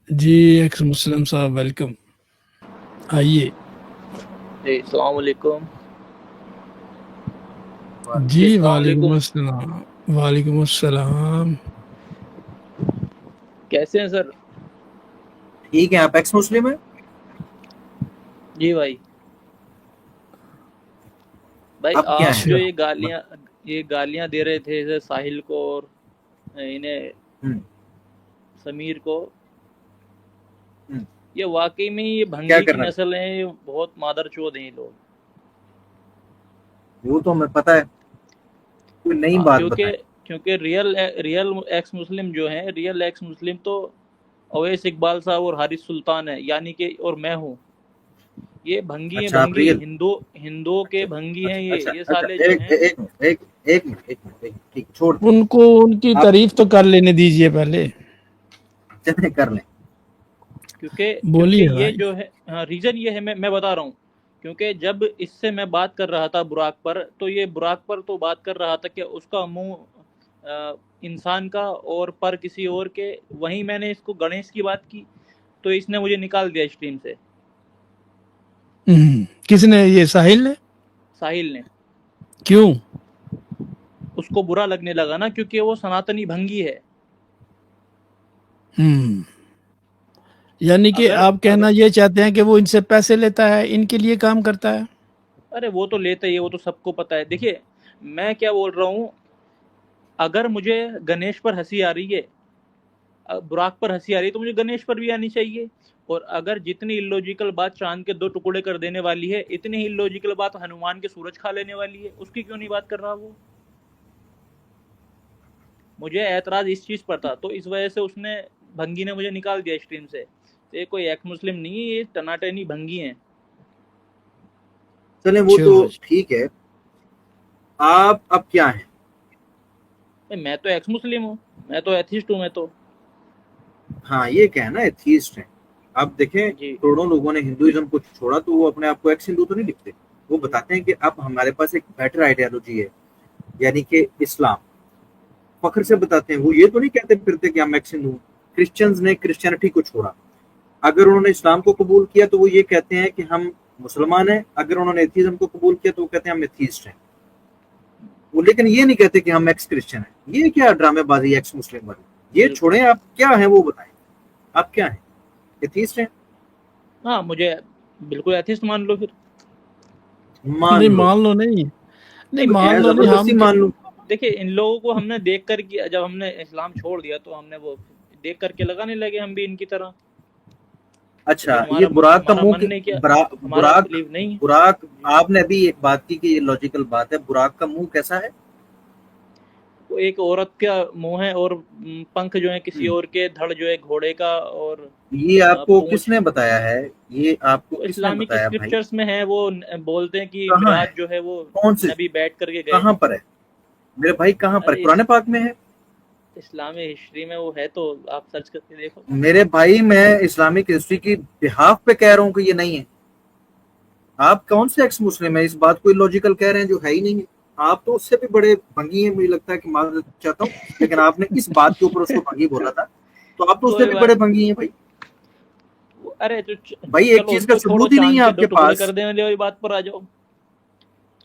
जी, x मुस्लिम साहब welcome, आइए। जी, अस्सलाम वालेकुम। जी, जी, अस्सलाम वालेकुम वालेकुम। अस्सलाम। वालेकुम अस्सलाम। कैसे हैं सर? ठीक है, आप एक्स मुस्लिम है? जी भाई। भाई आप क्या आप है? जो अच्छा, ये गालियाँ दे रहे थे जैसे साहिल को और इन्हें हम्म, समीर को, हम्म, ये वाक़ई में ये क्या भंगी की कर रहे हैं? नस्ल है, ये बहुत मादरचोद हैं ये लोग। वो तो हमें पता है। कोई नई हाँ, बात क्योंकि बताएं। क्योंकि रियल एक्स मुस्लिम जो हैं, रियल एक्स मुस्लिम तो अवैस इकबाल साहब और हारिस सुल्तान है, यानी कि और मैं हूँ। ये भंगी हैं, अच्छा, आप भंगी रियल। हिंदुओं के अच्छा, भंगी हैं अच्छा, अच्छा, ये अच्छा, साले जो हैं। एक मिनट, एक मिनट, ठीक, छोड़ दे। उनको उनकी आप तारीफ तो कर लेने दीजिए पहले। चले कर लें। क्योंकि बोलिए ये भाई। जो है, हाँ, रीज़न ये है, मैं बता रहा हूँ। क्योंकि जब इससे मैं बात कर रहा था बुराक पर, तो ये बुराक पर तो बात कर रहा था कि उसका मुंह इंसान का और पर किसी और के। वहीं मैंने इसको गणेश की बात की तो इसने मुझे निकाल दिया स्ट्रीम से, किसने? ये साहिल ने? साहिल ने। क्यों? उसको बुरा लगने लगा ना, क्योंकि वो सनातनी भंगी है। हम्म यानी कि अगर आप कहना अगर ये चाहते हैं कि वो इनसे पैसे लेता है, इनके लिए काम करता है? अरे वो तो लेता ही है, वो तो सबको पता है। देखिए, मैं क्या बोल रहा हूँ, अगर मुझे गणेश पर हंसी आ रही है, बुराक पर हंसी आ रही है, तो मुझे गणेश पर भी आनी चाहिए। और अगर जितनी इलॉजिकल बात चांद के दो टुकड़े कर देने वाली है, इतनी ही इलॉजिकल बात हनुमान के सूरज खा लेने वाली है, उसकी क्यों नहीं बात कर रहा वो? मुझे ऐतराज इस चीज पर था, तो इस वजह से उसने, भंगी ने मुझे निकाल दिया स्ट्रीम से। ये कोई एक्स मुस्लिम नहीं है, ये टनाटनी भंगी है। चलें, वो तो चलो जी। ठीक है। आप अब क्या हैं? मैं तो एक्स मुस्लिम हूँ, मैं तो एथिस्ट हूँ, मैं तो। हाँ, ये क्या है ना, एथीस्ट हैं। आप देखें, जी। करोड़ों लोगों ने हिंदुइज्म को छोड़ा तो वो अपने आप को एक्स हिंदू तो नहीं लिखते। वो बताते हैं कि अब हमारे पास एक बेटर आइडियोलॉजी है, यानी कि इस्लाम। फख्र से बताते हैं। वो ये तो नहीं कहते फिरते कि हम एक्स हिंदू। क्रिश्चियंस ने क्रिश्चियनिटी को छोड़ा। अगर उन्होंने इस्लाम को कबूल किया तो वो ये कहते हैं कि हम मुसलमान हैं। अगर उन्होंने एथीज्म को कबूल किया तो वो कहते हैं हम एथीस्ट हैं। वो लेकिन ये नहीं कहते कि हम एक्स क्रिश्चियन हैं। ये क्या ड्रामेबाजी एक्स मुस्लिम वाली? ये बिल्कुल। छोड़ें, आप क्या हैं वो बताएं। आप क्या हैं? एथीस्ट हैं? हाँ, मुझे बिल्कुल एथिस्ट मान लो फिर। मान नहीं, लो। मान लो नहीं। नहीं, नहीं, मान मैं लो नहीं, जबरदस्ती हम मान लूं? देखिए, इन लोगों को हमने देख कर कि जब हमने इस्लाम छोड़ दिया तो हमने वो देख करके लगाने लगे हम भी इनकी तरह। अच्छा, क्योंकि ये बुराक का हमारा मुंह मन नहीं किया, हमारा बुराक बिलीव नहीं है। बुराक आपने अभी एक बात की कि ये लॉजिकल बात है। बुराक का मुंह कैसा है? वो एक औरत का मुंह है, और पंख जो है किसी हम्म, और के, धड़ जो है घोड़े का, और ये आपको पूंछ। किसने बताया है? ये आपको वो किसने इस्लामिक बताया भाई? स्क्रिप्चर्स में है, वो बोलते हैं कि कहाँ है? मिराज जो है वो कौन से? नबी बैठ करके गए कहाँ हैं। पर है मेरे भाई? कहाँ पर है? अरे कुरान पाक में है? इस्लामी हिस्ट्री में वो है, तो आप सर्च करके देखो। मेरे भाई, मैं इस्लामिक हिस्ट्री की बिहाफ पे कह रहा हूँ कि ये नहीं है। आप कौन से एक्स मुस्लिम है इस बात को इलॉजिकल कह रहे हैं जो है ही नहीं है? आप तो उससे भी बड़े भंगी हैं, मुझे लगता है कि माजरत चाहता हूँ, लेकिन आपने इस बात के ऊपर उसको भंगी बोला था। तो आप तो उससे कोई भी बड़े बात नहीं। भंगी हैं भाई। अरे तो भाई, एक चलो चीज का उनको छोड़ो, सबूत ही नहीं है चांद के दो आपके टुकड़े पास। कर देने वाली बात पर आ जाओ।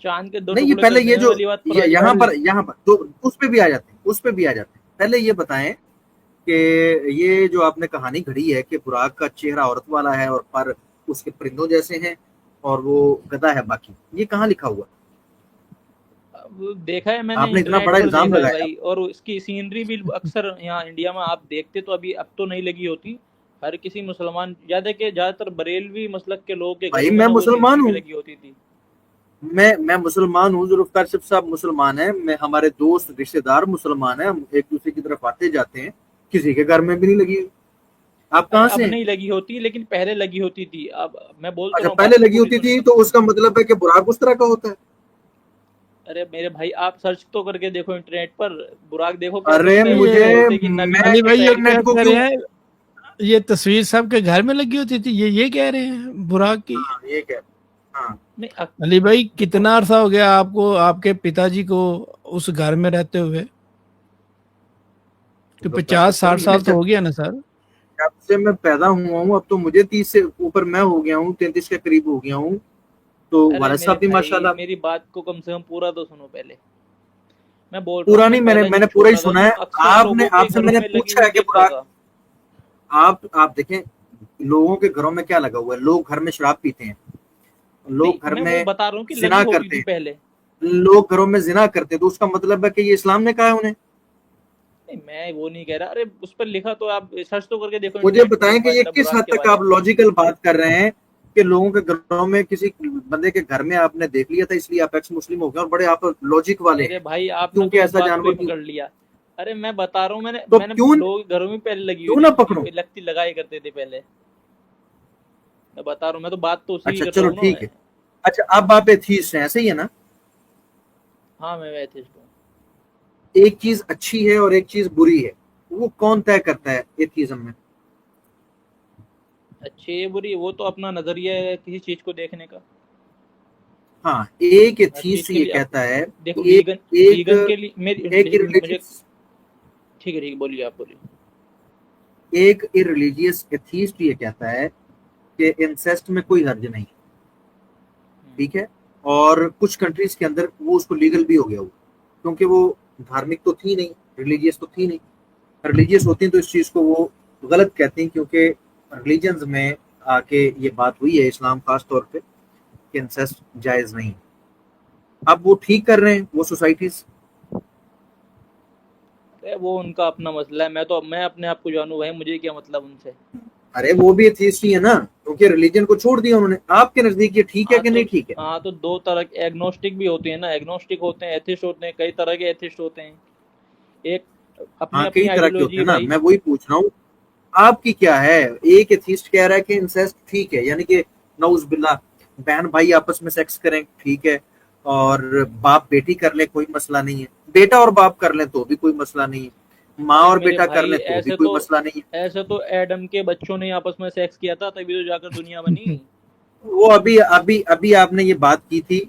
चांद के दो नहीं, ये टुकड़े कर पहले ये देने जो वाली बात पर आ जाओ। यहाँ पर तो उस पे भी आ जाते हैं, उस पे भी आ जाते हैं। पहले ये बताएं कि ये जो आपने कहानी घड़ी है कि बुराक का चेहरा औरत वाला है और पर उसके परिंदों जैसे हैं और वो गधा है बाकी, ये कहाँ लिखा हुआ? वो देखा है मैंने, आपने इतना इंटरनेट बड़ा पर इल्जाम देखा है लगाया। भाई, और इसकी सीनरी भी अक्सर यहाँ इंडिया में आप देखते तो अभी, अब तो नहीं लगी होती। हर किसी मुसलमान, ज्यादातर बरेलवी मसलक के लोगों के भाई, घरों में मैं ना वो मुसलमान सीनरी भी हूँ। लगी होती थी। मैं मुसलमान हूँ, जुल्फकार साहब मुसलमान है। मैं हमारे दोस्त रिश्तेदार मुसलमान है, हम एक दूसरे की तरफ आते जाते हैं। किसी के घर में भी नहीं लगी हुई। आप अरे कहाँ से अब हैं? नहीं लगी होती, लेकिन पहले लगी होती थी। अब मैं बोल तो अच्छा, रहा हूँ, पहले बात तो लगी पूरी होती सुनिए थी ना। तो उसका मतलब है कि बुराक उस तरह का होता है? अरे मेरे भाई, आप सर्च तो करके देखो इंटरनेट पर, बुराक देखो कैसे अरे होता है। वो ये मुझे बोलते हैं कि नबी मैं अली उसके भाई ये पैर क्या इंटरनेट के। को कह रहे क्यों? हैं? ये तस्वीर सबके घर में लगी होती थी, ये कह रहे हैं बुराक की? हाँ, ये क्या? हाँ, नहीं अली भाई, देखो, कितना अरसा हो गया आपको, आपके पिताजी को उस घर में रहते हुए? कि तो 50-60 मेरे साल तो हो गया ना सर? जब से मैं पैदा हुआ हूँ, अब तो मुझे 30 से ऊपर मैं हो गया हूँ, 33 के करीब हो गया हूँ। तो अरे वालिद मेरे साहब भी भाई, माशाल्लाह। मेरी बात को कम से कम पूरा तो सुनो पहले। मैं बोल रहा हूँ पूरा मैं नहीं, मैंने पहले मैंने जब पूरा ही छोटा था सुना तो है। अक्सर आपने लोगों के आपसे घरों मैंने में लगी पूछा हुई है कि देखता बुराक, था। आप देखें, लोगों के घरों में क्या लगा हुआ है, लोग घर में शराब पीते हैं, नहीं, लोग घर मैं वो में बता रहा हूँ कि लगी जिना होती करते थी हैं, पहले। लोग घरों में जिना करते हैं, तो उसका मतलब है कि ये इस्लाम ने कहा है उन्हें। नहीं, मैं वो नहीं कह रहा। अरे उस पर लिखा तो आप सर्च तो करके देखो मुझे इंटरनेट पे, बताएं लिखा कि है ये जनाब किस बुराक हद के तक बारे आप में। लॉजिकल बात कर रहे हैं कि लोगों के घरों में किसी बंदे के घर में आपने देख लिया था इसलिए आप एक्स मुस्लिम हो गए और बड़े आप लॉजिक वाले मेरे हैं, भाई आपने क्योंकि तो इस ऐसा बात को ही जानवर नहीं। पकड़ लिया। अरे मैं बता रहा हूँ, मैंने तो मैंने क्यों लोगों के घरों में पहले लगी हुई क्यों ना देखी पकड़ो? थी, लगती लगाया करते थे पहले। मैं बता रहा हूँ, मैं तो बात तो उसी की अच्छा कर रहा चलो हूँ ना ठीक मैं। है। अच्छा, अब आप एथीस्ट हैं, सही है ना? हाँ, मैं एथिस्ट हूँ। एक चीज अच्छी है और एक चीज बुरी है, वो कौन तय करता है एथीज्म में? अच्छी है बुरी, वो तो अपना नजरिया है किसी चीज को देखने का। हाँ, एक हर चीज एथीस्ट के ये लिए कहता है देखो, कि वीगन एक वीगन के लिए मेरी एक मुझे। इररिलीजियस ठीक है, ठीक है, बोलिए, आप बोलिए। एक इररिलीजियस एथीस्ट ये कहता है कि इंसेस्ट में कोई हर्ज नहीं, ठीक है, और कुछ कंट्रीज के अंदर वो उसको लीगल भी हो गया, वो क्योंकि वो धार्मिक तो थी नहीं, रिलीजियस तो थी नहीं। रिलीजियस होती तो इस चीज को वो गलत कहती हैं, क्योंकि रिलीजन्स में आके ये बात हुई है, इस्लाम खास तौर पे, कि इंसेस्ट जायज नहीं। अब वो ठीक कर रहे हैं वो सोसाइटीज। अरे वो उनका अपना मसला है, मैं अपने आप को जानू भाई, मुझे क्या मतलब उनसे। अरे वो भी एथीस्ट ही है ना, क्योंकि रिलीजन को छोड़ दिया उन्होंने। आपके नजदीक ये ठीक है हाँ कि तो नहीं ठीक है? हाँ तो दो तरह के एग्नोस्टिक भी होते हैं ना, एग्नोस्टिक होते हैं, एथिस्ट होते हैं, कई तरह के एथिस्ट होते हैं। एक अपनी हाँ, अपनी कई तरह के आइडियोलॉजी होते है हैं ना, भाई। मैं वही पूछ रहा हूँ। आपकी क्या है? एक एथीस्ट कह रहा है कि इंसेस्ट ठीक है, यानी कि नऊज बिल्ला, बहन भाई आपस में सेक्स करें ठीक है, और बाप बेटी कर ले कोई मसला नहीं है, बेटा और बाप कर ले तो भी कोई मसला नहीं है, माँ अरे और मेरे बेटा कर भाई, ले तो भी कोई मसला नहीं है। ऐसे तो एडम के बच्चों ने आपस में सेक्स किया था, तभी तो जाकर दुनिया बनी। वो अभी अभी अभी आपने ये बात की थी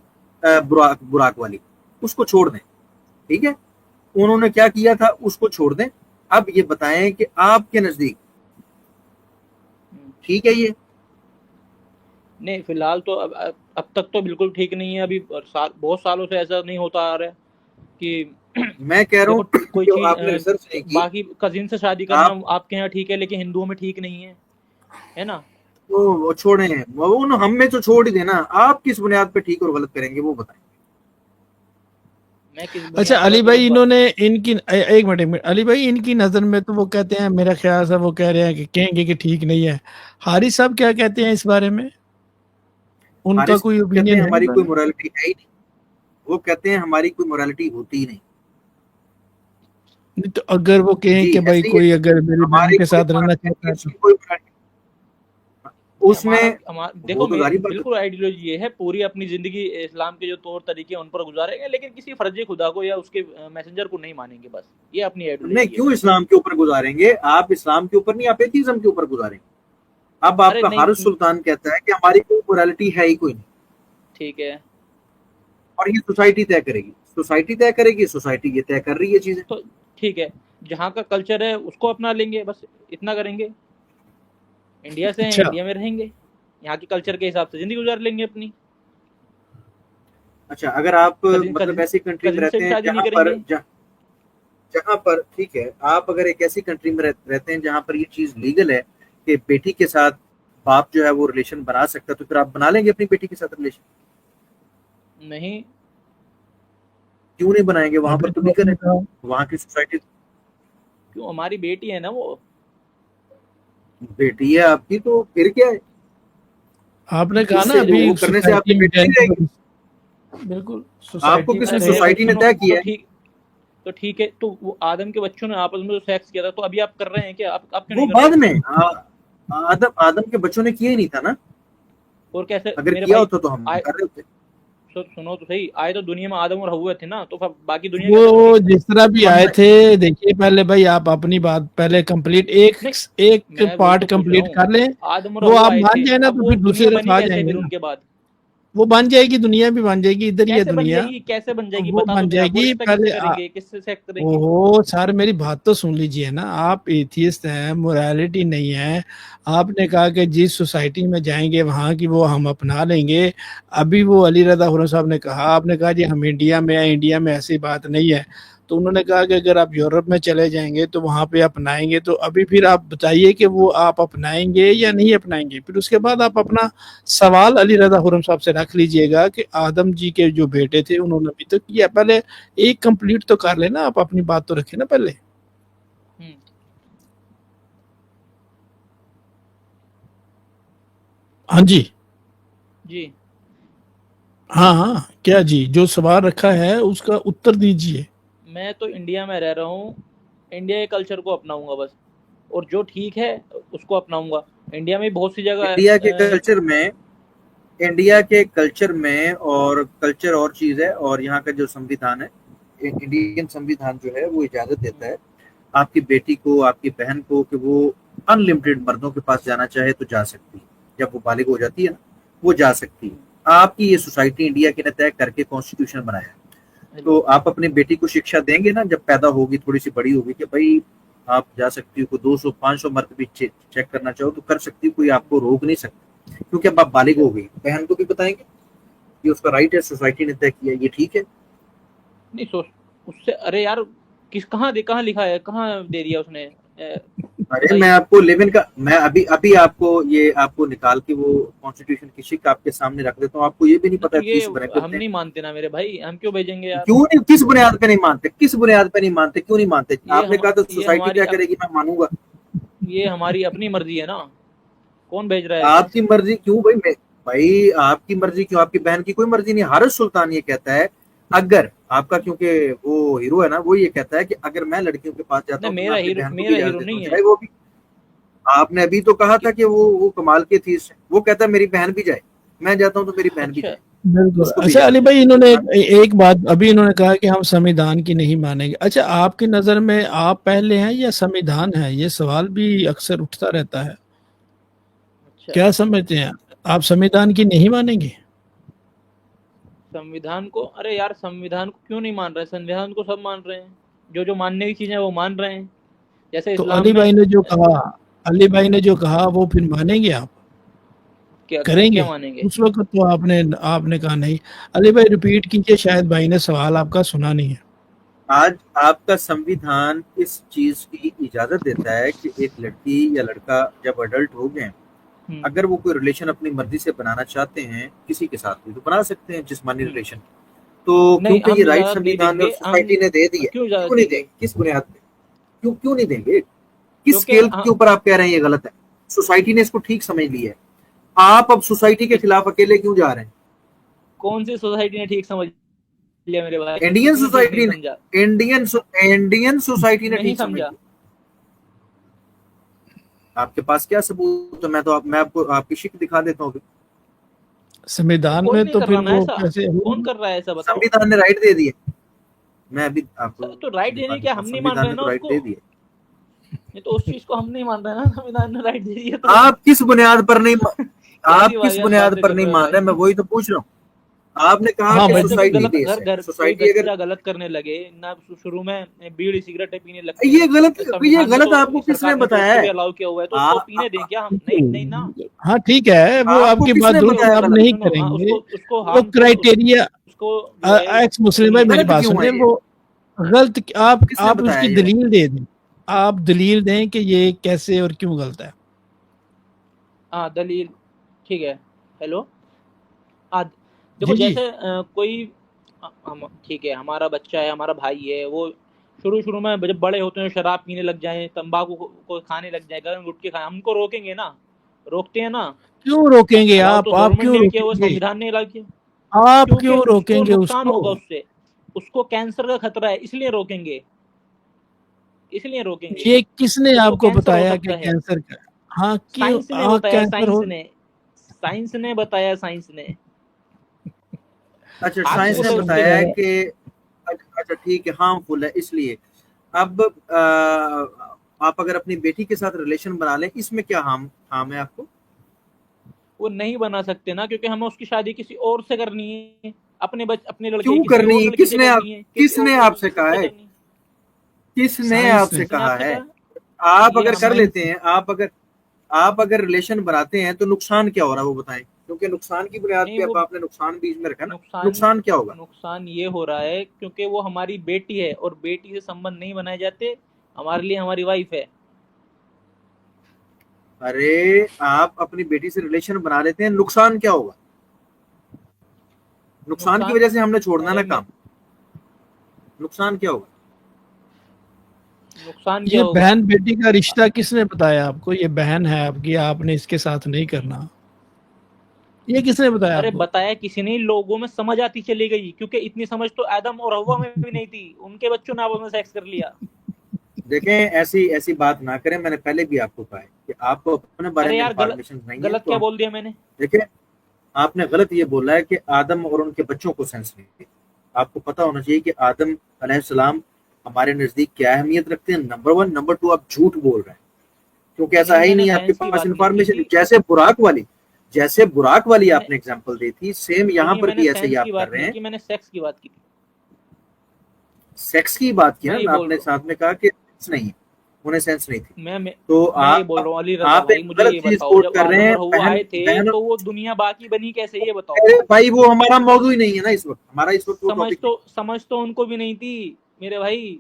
बुराक बुराक वाली, उसको छोड़ दें, ठीक है, उन्होंने क्या किया था उसको छोड़ दें। अब ये बताएं कि आपके नजदीक ठीक है ये? नहीं, फिलहाल तो अब तक तो बिल्कुल ठीक नहीं है अभी। बहुत सालों से ऐसा नहीं होता आ रहा है कि मैं कह रहा देखो, हूँ कोई कि चीज आपने रिसर्च नहीं की। बाकी कजिन से शादी करना आप आपके यहाँ ठीक है, लेकिन हिंदुओं में ठीक नहीं है ना। वो छोड़े हैं, वो हम में तो छोड़ ही देना। आप किस बुनियाद पे ठीक और गलत करेंगे वो बताएं। मैं किस अच्छा बुनियाद पर अली भाई, करूँ? इन्होंने इनकी एक मिनट अली भाई, इनकी नजर में तो वो कहते हैं, मेरा ख्याल से वो कह रहे हैं कि कहेंगे कि ठीक नहीं है। हारिस साहब क्या कहते हैं इस बारे में? उनका हारिस कोई कहते हैं ओपिनियन है इस हमारी बारे कोई में? मोरालिटी है ही नहीं। वो कहते हैं हमारी कोई मोरालिटी होती ही नहीं। नहीं तो अगर वो कहें जी कि भाई ऐसे ही है, कोई अगर मेरी बहन हमारी के कोई साथ रहना मोरालिटी चाहता है नहीं, तो? उसकी कोई मोरालिटी नहीं, उसमें, हमारा वो देखो, तो मेरी जारी बात है। बिल्कुल आइडियोलॉजी ये है, पूरी अपनी जिंदगी इस्लाम के जो तौर तरीके हैं उन पर गुजारेंगे, लेकिन किसी फर्जी खुदा को या उसके मैसेंजर को नहीं मानेंगे, बस ये अपनी नहीं, आइडियोलॉजी है क्यों मेरी। इस्लाम के ऊपर गुजारेंगे? आप इस्लाम के ऊपर नहीं, आप एथीज्म के ऊपर गुजारेंगे। अब अरे आपका हारिस नहीं, सुल्तान कहता है कि हमारी कोई मोरालिटी है ही कोई नहीं, ठीक है, और ये सोसाइटी तय करेगी, सोसाइटी तय करेगी, सोसाइटी ये तय कर रही है चीजें। तो ठीक है, जहाँ का कल्चर है उसको अपना लेंगे, बस इतना करेंगे। इंडिया से हैं, अच्छा इंडिया में रहेंगे, यहाँ के कल्चर के हिसाब से जिंदगी गुजार लेंगे अपनी। अच्छा, अगर आप कजिन मतलब कजिन ऐसी कंट्री में कजिन से रहते भी हैं शादी नहीं करेंगे। जहां पर ठीक है, आप अगर एक ऐसी कंट्री में रहते हैं जहां पर ये चीज लीगल है कि बेटी के साथ बाप जो है वो रिलेशन बना सकता है, तो फिर आप बना लेंगे अपनी बेटी के साथ रिलेशन? नहीं, क्यों नहीं बनाएंगे? वहां पर अभी तो तो लीगल आपने है, कहा, वहां की सोसाइटी। क्यों, हमारी बेटी है ना वो। बेटी है आपकी तो फिर क्या है? आपने कहा ना उससे अभी वो करने से आपकी सोसाइटी बेटी नहीं रहेगी। बिल्कुल आपको सोसाइटी में किसने अरे रहेगी। सोसाइटी ने सुनो, तय किया है? तो ठीक है, तो वो आदम के बच्चों ने आपस में जो सेक्स किया था, तो अभी आप कर रहे हैं क्या? आप क्यों वो नहीं कर रहे? बाद में आदम आदम के बच्चों ने किया ही नहीं था ना। और कैसे अगर मेरे किया भाई? होता तो हम आए, कर रहे होते। सुनो तो सही, आए तो दुनिया में आदम और हव्वा थे ना, तो फिर बाकी दुनिया कैसे वो बनी? जिस तरह भी आए हमने थे, देखिए पहले भाई आप अपनी बात पहले कंप्लीट, एक नहीं, एक मैं वही पार्ट तो पूछ रहा कंप्लीट हूँ। कर लें। आदम और वो हव्वा आप आए मान थे, जाए ना अब तो वो फिर दुनिया दूसरी तरफ बनी आ कैसे जाएंगे फिर ना। उनके बाद? वो बन जाएगी, दुनिया भी बन जाएगी, इधर ही है कैसे बन दुनिया, जाएगी, कैसे बन जाएगी, वो बता तो बन मेरा, वो जाएगी। रिश्ता किससे पहले करेंगे, किससे सेट करेंगे? ओहो सर, मेरी बात तो सुन लीजिए ना। आप एथियस्ट हैं, मोरालिटी नहीं है। आपने कहा कि जिस सोसाइटी में जाएंगे वहां की वो हम अपना लेंगे। अभी वो अली रज़ा खुर्रम साहब ने कहा, आपने कहा जी हम इंडिया में हैं, इंडिया में ऐसी बात नहीं है। तो उन्होंने कहा कि अगर आप यूरोप में चले जाएंगे तो वहां पे अपनाएंगे। तो अभी फिर आप बताइए कि वो आप अपनाएंगे या नहीं अपनाएंगे। फिर उसके बाद आप अपना सवाल अली रज़ा खुर्रम साहब से रख लीजिएगा कि आदम जी के जो बेटे थे उन्होंने भी तो किया। पहले एक कंप्लीट तो कर लेना, आप अपनी बात तो रखें ना पहले। हम्म, हाँ जी। जी। हाँ हाँ, क्या जी, जो सवाल रखा है उसका उत्तर दीजिए। मैं तो इंडिया में रह रहा हूँ, इंडिया के कल्चर को अपनाऊंगा बस, और जो ठीक है उसको अपनाऊंगा। इंडिया में बहुत सी जगह इंडिया के कल्चर में, इंडिया के कल्चर में, और कल्चर और चीज है, और यहाँ का जो संविधान है, इंडियन संविधान जो है वो इजाजत देता है आपकी बेटी को, आपकी बहन को, कि वो अनलिमिटेड मर्दों के पास जाना चाहे तो जा सकती है। जब वो बालिग हो जाती है ना, वो जा सकती है। आपकी ये सोसाइटी इंडिया की ने तय करके कॉन्स्टिट्यूशन बनाया है। तो आप अपनी बेटी को शिक्षा देंगे ना, जब पैदा होगी, थोड़ी सी बड़ी होगी, कि भाई आप जा सकती हो, 200-500 मर्द भी चेक करना चाहो तो कर सकती हो, कोई आपको रोक नहीं सकता, क्योंकि अब आप बालिग हो गई। बहन को भी बताएंगे, ये उसका राइट है, सोसाइटी ने तय किया, ये ठीक है। नहीं सोच उससे, अरे यार कहाँ लिखा है, कहाँ दे दिया उसने? अरे मैं आपको लेविन का, मैं अभी अभी आपको निकाल के वो कॉन्स्टिट्यूशन की शिक आपके सामने रख देता हूँ। आपको ये भी नहीं पता तो ये 30 हम नहीं मानते ना मेरे भाई, हम क्यों भेजेंगे यार? क्यों नहीं, किस बुनियाद पे नहीं मानते, किस बुनियाद पे नहीं मानते, क्यों नहीं मानते? आपने कहा तो ये सोसाइटी क्या करेगी, मैं मानूंगा। ये हमारी अपनी मर्जी है ना, कौन भेज रहा है? आपकी मर्जी क्यों भाई? भाई आपकी मर्जी क्यों? आपकी बहन की कोई मर्जी नहीं। हारिस सुल्तान ये कहता है, अगर आपका, क्योंकि वो हीरो है ना, वो ये कहता है कि अगर मैं लड़कियों के पास जाता हूँ तो मैं अपनी बहन को भी इजाजत देता हूँ, चाहे वो भी। आपने अभी तो कहा था कि वो कमाल के थी, वो कहता है मेरी बहन भी जाए, मैं जाता हूँ तो मेरी बहन भी जाए। बिल्कुल। उसको भी अच्छा अली इजाजत भाई, इन्होंने देता एक बात अभी इन्होंने कहा कि हम संविधान की नहीं मानेंगे। अच्छा, आपकी नजर में आप पहले हैं या संविधान है? ये सवाल भी अक्सर उठता रहता है। अच्छा, क्या समझते हैं आप, संविधान की नहीं मानेंगे? संविधान को, अरे यार संविधान को क्यों नहीं मान रहे? संविधान को सब मान रहे हैं, जो मानने की चीजें वो मान रहे हैं। जैसे तो इस्लाम अली में भाई ने जो कहा, अली भाई ने जो कहा वो फिर मानेंगे आप, क्या करेंगे? मानेंगे? उस वक्त तो आपने आपने कहा नहीं। अली भाई रिपीट कीजिए, शायद भाई ने सवाल आपका सुना नहीं है। आज आपका संविधान इस चीज की इजाजत देता है कि एक लड़की या लड़का जब अडल्ट हो गए, अगर वो कोई रिलेशन अपनी मर्जी से बनाना चाहते हैं किसी के साथ भी, तो बना सकते हैं जिस्मानी रिलेशन। तो नहीं, क्योंकि हम ये राइट इजाजत नहीं संविधान में देंगे, सोसाइटी ने दे दिया, क्यों इजाजत क्यों नहीं देंगे? देंगे? किस बुनियाद पे? क्यों नहीं देंगे? किस क्योंकि स्केल के ऊपर आप कह रहे हैं ये गलत है? सोसाइटी ने इसको ठीक समझ लिया है, आप अब सोसाइटी के खिलाफ अकेले क्यों जा रहे हैं? कौन सी सोसाइटी ने ठीक समझ लिया मेरे भाई? इंडियन तूने ठीक सोसाइटी नहीं ने, समझा, इंडियन सोसाइटी ने नहीं ठीक समझ समझा। लिया। आपके पास क्या सबूत है? मैं आपको आपकी शिक दिखा देता हूँ। संविधान कोई में नहीं तो कर फिर रहा ना वो ऐसा, कैसे कौन कर रहा है ऐसा बताओ? संविधान ने राइट दे दिए। मैं अभी आपको तो राइट दिखा देने क्या देता हूँ, हम नहीं मान संविधान रहे ने ना तो राइट उसको? दे दिए। ये तो उस चीज को हम नहीं मान रहे ना, संविधान ने राइट दे दी है तो। आप किस बुनियाद पर नहीं आप कैसी किस वाहियात बुनियाद बातें पर कर नहीं रहे हो मान रहे? भाई? मैं वही तो पूछ रहा हूँ। आपने कहा हाँ कि भाई, अगर कोई सोसाइटी गलत बेस है, कोई सोसाइटी अगर बच्चा गलत करने लगे ना, शुरू में बीड़ी सिगरेट पीने लगते ये हैं, गलत, तो ये संविधान में गलत तो आपको किसने सरकार ने तो बताया उसको भी है? अलाउ किया हुआ है, तो आ, उसको पीने दें क्या हम? नहीं नहीं ना। हाँ ठीक है, वो आपको आपकी बात किसने दुरुस्त क्यों? बताया आप गलत? नहीं सुनो, हाँ, करेंगे। उसको वो हार्म क्राइटेरिया, उसको जो है एक्स मुस्लिम भाई दलील मेरी गलत बात क्यों है सुनिए, ये? वो गलत, किसने आप बताया उसकी ये? दलील दे दें। आप दलील दें कि ये कैसे और क्यों गलत है। हाँ दलील, ठीक है। हेलो, आज जी देखो जी। जैसे कोई हम, ठीक है, हमारा बच्चा है, हमारा भाई है, वो शुरू में जब बड़े होते हैं शराब पीने लग जाए, तंबाकू को खाने लग जाए, गरम गुटखे खाए, हमको रोकेंगे ना? रोकते हैं ना? क्यों रोकेंगे अलाउ तो आप गवर्नमेंट क्यों ने भी किया हुआ, रोकेंगे? संविधान ने अलाउ किया। आप क्योंकि क्यों उसको रोकेंगे नुकसान उसको? होगा उससे, उसको कैंसर का खतरा है, इसलिए रोकेंगे, इसलिए रोकेंगे। ये किसने उसको आपको कैंसर हो बताया कि सकता है, कैंसर का? हाँ क्यों? साइंस ने हाँ बताया, कैंसर हो। साइंस ने बताया, साइंस ने। अच्छा, साइंस हार्मफुल ने है उसके बताया है लिए। कि अच्छा ठीक है, हार्मफुल है इसलिए। अब आप अगर अपनी बेटी के साथ रिलेशन बना लें, इसमें क्या हार्म हार्म है आपको? वो नहीं बना सकते ना, क्योंकि हमें उसकी शादी किसी और से करनी है, अपने लड़के क्यों की किसी करनी और है? लड़की से करनी है, किसी और किसने लड़की आपसे कहा से है? करनी है। किसने साइंस आपसे ने किसने कहा आपसे है? कहा? आप ये अगर कर हम साइंस लेते हैं, आप अगर रिलेशन बनाते हैं तो नुकसान क्या हो रहा है वो बताएं, क्योंकि नुकसान की बुनियाद नहीं, पे वो अब आपने नुकसान बीच में रखा ना। नुकसान नुकसान क्या होगा? नुकसान ये हो रहा है क्योंकि वो हमारी बेटी है, और बेटी से संबंध नहीं बनाए जाते, हमारे लिए हमारी वाइफ है। अरे आप अपनी बेटी से रिलेशन बना लेते हैं, नुकसान क्या होगा? नुकसान की नुकसान, वजह से हमने छोड़ना अरे ना काम, नुकसान क्या होगा? नुकसान क्या ये होगा? बहन बेटी का रिश्ता किसने बताया आपको? ये बहन है आपकी, आपने इसके साथ नहीं करना, ये किसने बताया अरे आपको? बताया किसी ने, लोगों में समझ आती चली गई, क्योंकि इतनी समझ तो आदम और हव्वा में भी नहीं थी, उनके बच्चों ने आपस में सेक्स कर लिया। देखें, ऐसी ऐसी बात ना करें। मैंने पहले भी आपको कहा है कि आपको अपने बारे अरे में यार, गलत इंफॉर्मेशन नहीं है गलत तो क्या हम बोल दिया मैंने? देखें, आपने गलत ये बोला है कि आदम और उनके बच्चों को सेंस नहीं है। आपको पता होना चाहिए कि आदम अलैहिस्सलाम हमारे नजदीक क्या अहमियत रखते हैं, नंबर वन। नंबर टू, आप झूठ बोल रहे हैं, क्योंकि ऐसा नहीं, है ही मैंने नहीं आपके साइंस की पास बात की थी इंफॉर्मेशन। कि जैसे बुराक वाली मैंने आपने एग्जांपल दी थी, सेम यहाँ सुनिए, पर मैंने भी ऐसे ही साइंस आप की कर बात रहे नहीं हैं। की, मैंने सेक्स की बात की थी। सेक्स की बात की मैं ना, ये बोल आपने रहा हूँ, साथ में कहा कि सेंस नहीं है, उन्हें सेंस नहीं थी। मैं मैं तो मैं ये बोल रहा हूँ, अली रजा आप भाई, एक मुझे गलत ये चीज बताओ, कोट जब कर रहे आदम हैं। और हव्वा बहन आए थे बहन तो वो दुनिया बाकी बनी कैसे, ये बताओ। अरे भाई, वो हमारा मौजू ही नहीं है ना इस वक्त, हमारा इस वक्त वो टॉपिक नहीं। समझ तो उनको भी नहीं थी मेरे भाई,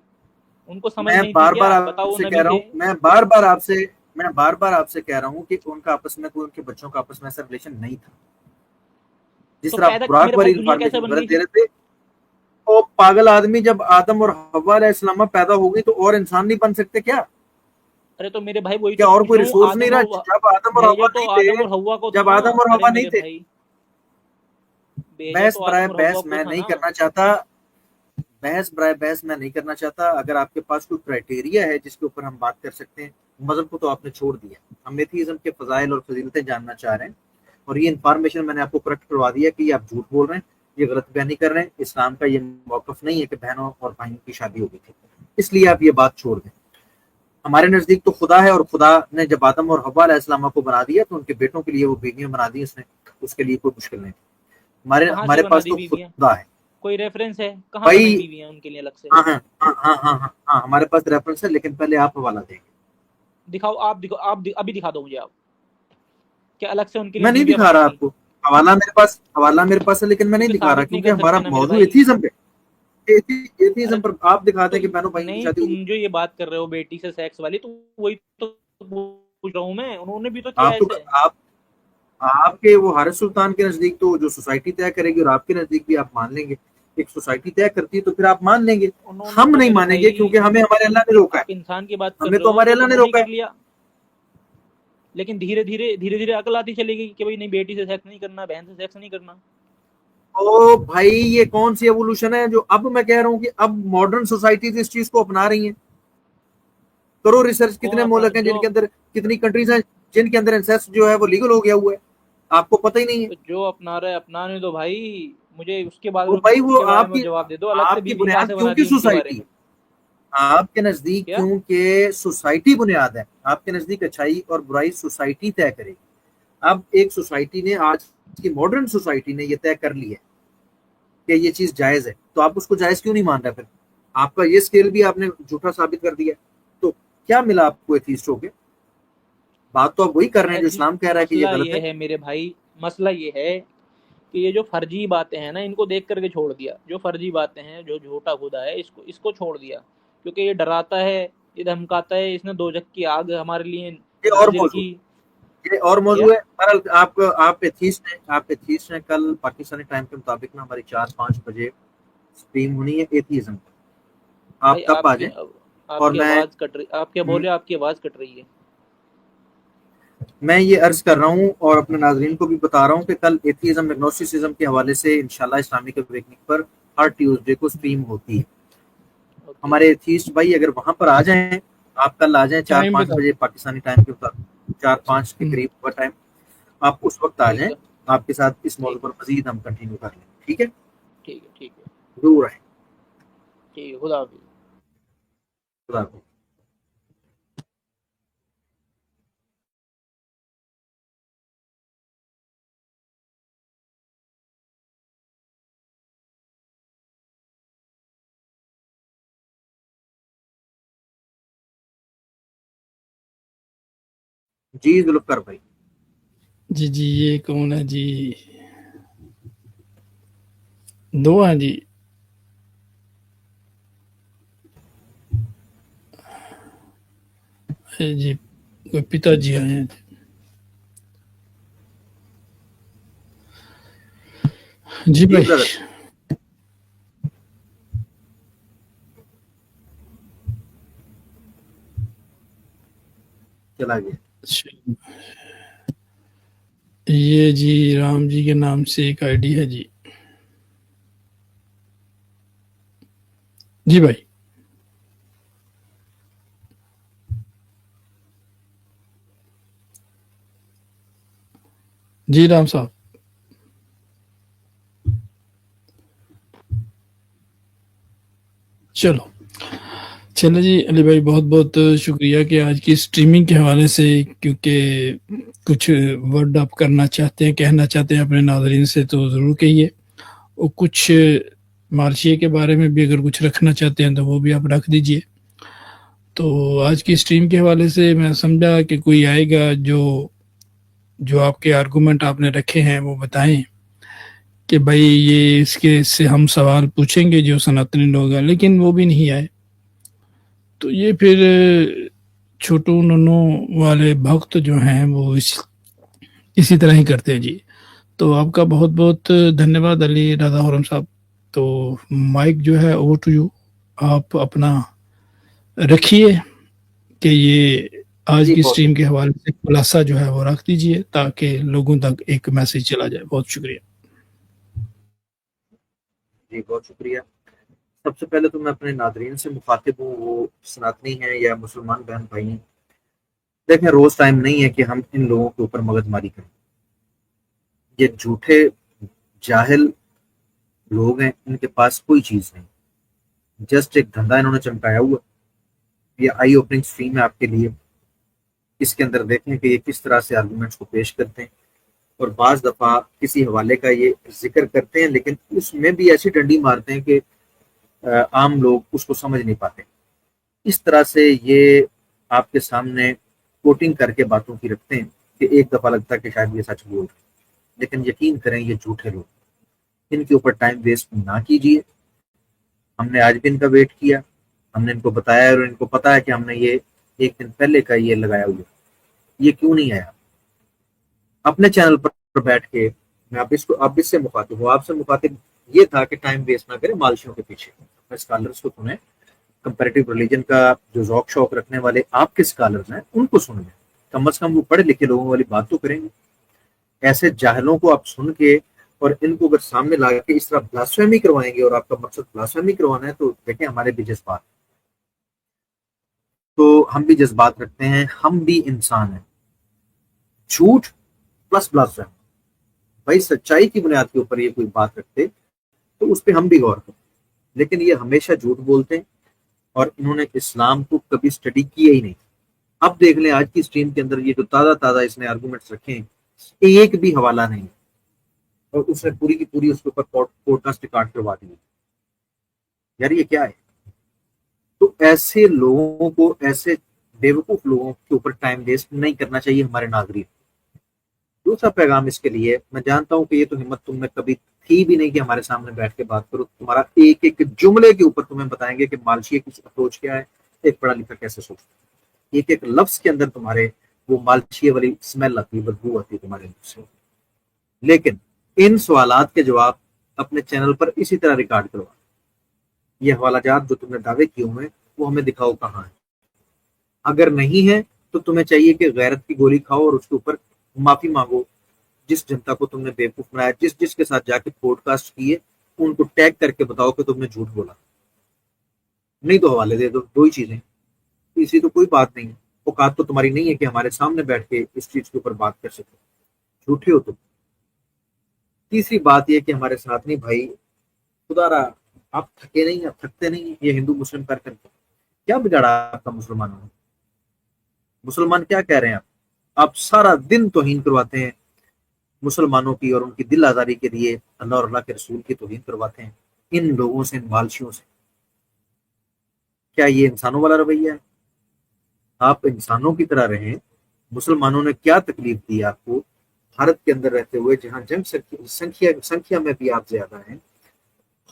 उनको समझ मैं नहीं थी बार बार क्या? बताओ, वो आपसे कह नबी रहा थे। हूँ, मैं बार बार आपसे कह रहा हूँ कि उनका आपस में कोई, उनके बच्चों का आपस में ऐसा रिलेशन नहीं था। जिस तो तरह आप पैदा बुराक मेरे वाली भाई दुनिया कैसे इंफॉर्मेशन बन गलत गई दे थी? रहे थे। वो पागल आदमी, जब आदम और हव्वा अलैहिस्सलाम पैदा हो गई तो और इंसान नहीं बन सकते क्या? अरे तो मेरे भाई, वही क्या तो और पूछ कोई रहा हूँ, रिसोर्स नहीं आदम रहा? और जब आदम और हव्वा भेजा तो नहीं आदम थे, और हव्वा को था जब ना। आदम और अरे हव्वा नहीं मेरे थे। भाई, भेजा तो आदम और हव्वा बहस को मैं था नहीं ना। करना चाहता। बहस मैं नहीं करना चाहता। अगर आपके पास कोई क्राइटेरिया है जिसके ऊपर हम बात कर सकते हैं, मजहब को तो आपने छोड़ दिया। हम एथीज्म के फजाइल और फजीलतें जानना चाह रहे हैं, और ये इन्फॉर्मेशन मैंने आपको करेक्ट करवा दिया कि ये आप झूठ बोल रहे हैं, ये गलत बयानी कर रहे हैं। इस्लाम का ये मौकफ नहीं है कि बहनों और भाइयों की शादी हो गई थी, इसलिए आप ये बात छोड़ दें। हमारे नजदीक तो खुदा है, और खुदा ने जब आदम और हव्वा अलैहिस्सलाम को बना दिया तो उनके बेटों के लिए वो बीवियां बना दी उसने। उसके लिए कोई मुश्किल नहीं। हमारे कहाँ से हमारे बना पास दी तो बीवियां? खुदा है कोई रेफरेंस है कहाँ भाई। बनाई बीवियां उनके लिए अलग से? हाँ हाँ हाँ हाँ हाँ हाँ हाँ, हमारे पास रेफरेंस है, लेकिन पहले आप हवाला देंगे। दिखाओ, आप दिखाओ, अभी दिखा दो मुझे आप, क्या अलग से उनके लिए मैं नहीं बीवियां दिखा बनाई रहा गई? आपको। हवाला मेरे पास है, लेकिन मैं नहीं क्योंकि दिखा रहा, साबित नहीं क्योंकि कर हमारा सकते ना मेरे मौजू भाई। एथीज्म पे। अरे एथीज्म पर आप दिखाते तो हैं कि बहनों भाइयों की नहीं, शादी हुई। तुम जो ये बात कर रहे हो बेटी से सेक्स वाली, तो वही तो पूछ रहा हूँ मैं, उन्होंने भी तो किया आप तो ऐसे। आप आपके वो हारिस सुल्तान के नजदीक तो जो सोसाइटी तय करेगी, और आपके नजदीक भी आप मान लेंगे। एक सोसाइटी तय करती है तो फिर आप मान लेंगे। उन्होंने हम तो नहीं मेरे मानेंगे, भाई, क्योंकि हमें हमारे अल्लाह ने रोका है। आप इंसान की बात कर हमें रहे तो हो हमारे तो अल्लाह ने उन्होंने ही रोका कर है। लिया, लेकिन धीरे धीरे आकल आती चली गई कि भाई नहीं, बेटी से सेक्स नहीं करना, बहन से सेक्स नहीं करना। ओ भाई, ये कौन सी एवोल्यूशन है जो अब मैं कह रहा हूँ कि अब मॉडर्न सोसाइटीज इस चीज को अपना रही हैं? करो रिसर्च, कौन कितने अपना मुल्क हैं जो जिनके अंदर, कितनी कंट्रीज हैं जिनके अंदर इंसेस्ट जो है वो लीगल हो गया हुआ है, आपको पता ही नहीं है। जो अपना रहा है अपनाने दो भाई। मुझे उसके बारे वो में भाई, वो के बारे में आपकी जवाब दे दो, अलग से आपकी बीवी कहाँ बुनियाद से बना क्योंकि दी उनके बारे सोसाइटी, में? आपके नजदीक क्या? क्योंकि सोसाइटी बुनियाद है। आपके नजदीक अच्छाई और बुराई सोसाइटी तय करेगी। अब एक सोसाइटी ने, आज की मॉडर्न सोसाइटी ने ये तय कर लिया कि ये चीज जायज है, तो आप उसको जायज क्यों नहीं मान रहे? फिर आपका ये स्केल भी आपने झूठा साबित कर दिया। तो क्या मिला आपको एथीस्ट होके? बात तो आप वही कर रहे हैं जो एथी इस्लाम कह रहा है कि ये मसला गलत ये है। है मेरे भाई, मसला ये है कि ये जो फर्जी बातें हैं ना, इनको देख करके छोड़ दिया। जो फर्जी बातें हैं, जो झूठा खुदा है, इसको इसको छोड़ दिया, क्योंकि ये डराता है, ये धमकाता है, इसने दोजक की आग हमारे लिए ये और नाजिल मौजूद की। ये और क्या? मौजूद है। बहरहाल आप एथीस्ट हैं। कल पाकिस्तानी टाइम के मुताबिक ना हमारी 4-5 बजे स्ट्रीम होनी है एथीज्म पर। आप भाई तब आ जाएं। और आपकी मैं आवाज कट रही, आप क्या बोल रहे हो? आपकी आवाज कट रही है। मैं ये अर्ज कर रहा हूँ और अपने नाजरीन को भी बता रहा हूँ कि कल एथीज्म एग्नोस्टिसिज्म के हवाले से इंशाल्लाह इस्लामिक अवेकनिंग पर हर ट्यूसडे को स्ट्रीम होती है। ओके। हमारे एथीस्ट भाई अगर वहां पर आ जाएं, आप कल आ जाएं चार टाइम पाँच बता। बजे पाकिस्तानी टाइम के मुताबिक, 4-5 के हम्म, करीब का टाइम, आप उस वक्त आ ठीक जाएं। है, आपके साथ इस मौजूद ठीक पर है, मजीद हम कंटिन्यू कर लें, ठीक है? ठीक है, ठीक है, दूर रहें। ठीक है। खुदा हाफिज। खुदा हाफिज। जी जुल्फकार भाई। जी जी, ये कौन है जी? दो हैं जी। जी, कोई पिताजी आए हैं। जी जी भाई। ब्रदर। चला गया। अच्छा, ये जी राम जी के नाम से एक आईडी है जी। जी भाई। जी राम साहब। चलो, चलो जी अली भाई, बहुत बहुत शुक्रिया कि आज की स्ट्रीमिंग के हवाले से, क्योंकि कुछ वर्ड आप करना चाहते हैं, कहना चाहते हैं अपने नाजरीन से तो ज़रूर कहिए, और कुछ मार्शिया के बारे में भी अगर कुछ रखना चाहते हैं तो वो भी आप रख दीजिए। तो आज की स्ट्रीम के हवाले से मैं समझा कि कोई आएगा जो जो आपके आर्गूमेंट आपने रखे हैं वो बताएं कि भाई ये इसके से हम सवाल पूछेंगे जो सनातनी लोग हैं, लेकिन वो भी नहीं आए। तो ये फिर छोटू नन्नू वाले भक्त जो हैं वो इसी तरह ही करते हैं जी। तो आपका बहुत बहुत धन्यवाद अली राधा खुरम साहब। तो माइक जो है ओवर टू यू, आप अपना रखिए कि ये आज जी की बहुत स्ट्रीम के हवाले से खुलासा जो है वो रख दीजिए ताकि लोगों तक एक मैसेज चला जाए। बहुत शुक्रिया। जी बहुत शुक्रिया। सबसे पहले तो मैं अपने नादरीन से मुखातिब हूँ, वो सनातनी हैं या मुसलमान बहन भाई हैं। देखें, रोज टाइम नहीं है कि हम इन लोगों के ऊपर मगजमारी करें। ये झूठे जाहिल लोग हैं, इनके पास कोई चीज नहीं, जस्ट एक धंधा इन्होंने चमकाया हुआ। ये आई ओपनिंग स्ट्रीम है आपके लिए। इसके अंदर देखें कि ये किस तरह से आर्गूमेंट्स को पेश करते हैं, और बाज दफा किसी हवाले का ये जिक्र करते हैं लेकिन उसमें भी ऐसी डंडी मारते हैं कि आम लोग उसको समझ नहीं पाते। इस तरह से ये आपके सामने कोटिंग करके बातों की रखते हैं कि एक दफा लगता है कि शायद ये सच बोल रहे हैं, लेकिन यकीन करें ये झूठे लोग। इनके ऊपर टाइम वेस्ट ना कीजिए। हमने आज भी इनका वेट किया, हमने इनको बताया और इनको पता है कि हमने ये एक दिन पहले का ये लगाया हुआ। ये क्यों नहीं आया अपने चैनल पर बैठ के? मैं अब इससे मुखातिब हूँ, आपसे मुखातिब ये था कि टाइम वेस्ट ना करें मालशियों के पीछे। अपने स्कॉलर्स को सुने, कंपैरेटिव रिलीजन का जो जौक शौक रखने वाले आपके स्कॉलर्स हैं उनको सुन लें। कम से कम वो पढ़े लिखे लोगों वाली बात तो करेंगे। ऐसे जाहलों को आप सुन के और इनको अगर सामने ला के इस तरह ब्लास्फेमी करवाएंगे, और आपका मकसद ब्लास्फेमी करवाना है, तो देखें हमारे भी जज्बात, तो हम भी जज्बात रखते हैं, हम भी इंसान हैं। झूठ प्लस ब्लास्फेमी, भाई सच्चाई की बुनियाद के ऊपर ये कोई बात रखते तो उस पर हम भी गौर करें। लेकिन ये हमेशा झूठ बोलते हैं, और इन्होंने इस्लाम को कभी स्टडी किया ही नहीं। अब देख लें आज की स्ट्रीम के अंदर ये जो ताज़ा ताज़ा इसने आर्गूमेंट्स रखे हैं, एक भी हवाला नहीं, और उसने पूरी की पूरी उसके ऊपर पॉडकास्ट रिकॉर्ड करवा दी। यार ये क्या है? तो ऐसे लोगों को, ऐसे बेवकूफ लोगों के ऊपर टाइम वेस्ट नहीं करना चाहिए हमारे नागरिक। दूसरा पैगाम इसके लिए, मैं जानता हूं कि ये तो हिम्मत तुम में कभी थी भी नहीं कि हमारे सामने बैठ के बात करो। तुम्हारा एक एक जुमले के ऊपर तुम्हें बताएंगे कि मालशिया की अप्रोच क्या है, एक पढ़ा लिखा कैसे सोचता है। एक एक लफ्ज के अंदर तुम्हारे वो मालशिया वाली स्मेल आती है, बदबू आती है तुम्हारे मुंह से। लेकिन इन सवालात के जवाब अपने चैनल पर इसी तरह रिकॉर्ड करवा। ये हवालाजात जो तुमने दावे किए हुए हैं वो हमें दिखाओ कहाँ है। अगर नहीं है तो तुम्हें चाहिए कि गैरत की गोली खाओ और उसके ऊपर माफी मांगो। जिस जनता को तुमने बेवकूफ बनाया, जिस जिसके साथ जाके पॉडकास्ट किए, उनको टैग करके बताओ कि तुमने झूठ बोला। नहीं तो हवाले दे दो, दो ही चीजें। इसी तो कोई बात नहीं है। औकात तो तुम्हारी नहीं है कि हमारे सामने बैठ के इस चीज के ऊपर बात कर सको। झूठे हो तुम। तीसरी बात यह कि हमारे सनातनी भाई, खुदारा आप थके नहीं, आप थकते नहीं, ये हिंदू मुस्लिम कर करके क्या बिगाड़ा आपका मुसलमानों ने? मुसलमान क्या कह रहे हैं? आप सारा दिन तौहीन करवाते हैं मुसलमानों की, और उनकी दिल आजारी के लिए अल्लाह और अल्लाह के रसूल की तौहीन करवाते हैं इन लोगों से, इन बालशियों से। क्या ये इंसानों वाला रवैया है? आप इंसानों की तरह रहें, मुसलमानों ने क्या तकलीफ दी आपको भारत के अंदर रहते हुए, जहां जंग संख्या में भी आप ज्यादा हैं,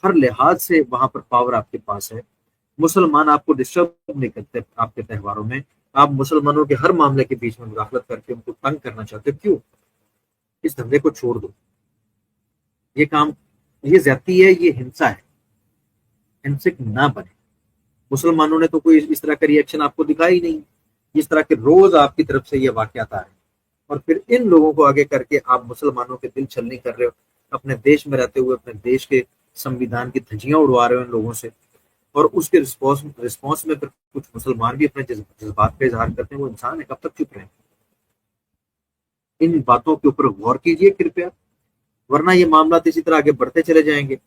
हर लिहाज से वहां पर पावर आपके पास है। मुसलमान आपको डिस्टर्ब नहीं करते आपके त्योहारों में, आप मुसलमानों के हर मामले के बीच में मुदाखलत करके उनको तंग करना चाहते हो, क्यों? इस धंधे को छोड़ दो। ये काम, ये ज्यादती है, ये हिंसा है, हिंसक ना बने। मुसलमानों ने तो कोई इस तरह का रिएक्शन आपको दिखा ही नहीं, जिस तरह के रोज आपकी तरफ से ये वाकयात आ रहे हैं, और फिर इन लोगों को आगे करके आप मुसलमानों के दिल छलनी कर रहे हो, अपने देश में रहते हुए अपने देश के संविधान की धज्जियां उड़वा रहे हो इन लोगों से, और उसके रिस्पॉन्स में फिर कुछ मुसलमान भी अपने जज्बात का इजहार करते हैं। वो इंसान है, कब तक चुप रहे? इन बातों के ऊपर गौर कीजिए कृपया, वरना ये मामला इसी तरह आगे बढ़ते चले जाएंगे।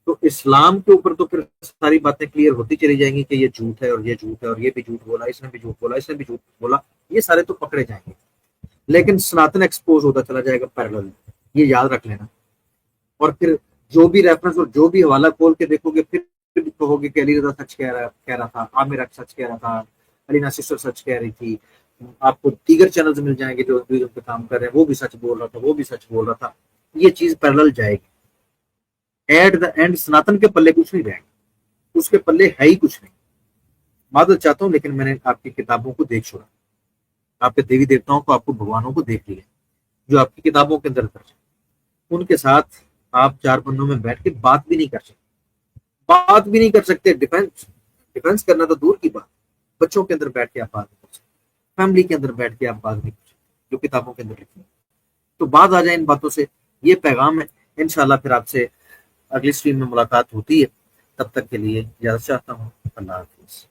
तो इस्लाम के ऊपर तो फिर सारी बातें क्लियर होती चली जाएंगी कि ये झूठ है और ये झूठ है और ये भी झूठ बोला, इसने भी झूठ बोला, इसने भी झूठ बोला, ये सारे तो पकड़े जाएंगे, लेकिन सनातन एक्सपोज होता चला जाएगा पैरेलल, ये याद रख लेना। और फिर जो भी रेफरेंस और जो भी हवाला खोल के देखोगे, फिर कहोगे कि अली रजा सच कह रहा था, आमिर सच कह रहा था, अलीना सिस्टर सच कह रही थी, आपको दीगर चैनल्स मिल जाएंगे जो पे काम कर रहे हैं, वो भी सच बोल रहा था, वो भी सच बोल रहा था। ये चीज पैरेलल जाएगी। एट द एंड सनातन के पल्ले कुछ नहीं रहेगा, उसके पल्ले है ही कुछ नहीं। मादल चाहता हूँ, लेकिन मैंने आपकी किताबों को देख छोड़ा, आपके देवी देवताओं को, आपको भगवानों को देख लिया जो आपकी किताबों के अंदर दर्ज है। उनके साथ आप चार पन्नों में बैठ के बात भी नहीं कर सकते, बात भी नहीं कर सकते। डिफेंस करना तो दूर की बात, बच्चों के अंदर बैठ के आप बात नहीं कर सकते, फैमिली के अंदर बैठ के आप बात नहीं कर सकते जो किताबों के अंदर लिखी है। तो बात आ जाए इन बातों से, ये पैगाम है। इंशाल्लाह फिर आपसे अगली स्ट्रीम में मुलाकात होती है, तब तक के लिए इजाजत चाहता हूँ। अल्लाह हाफिज।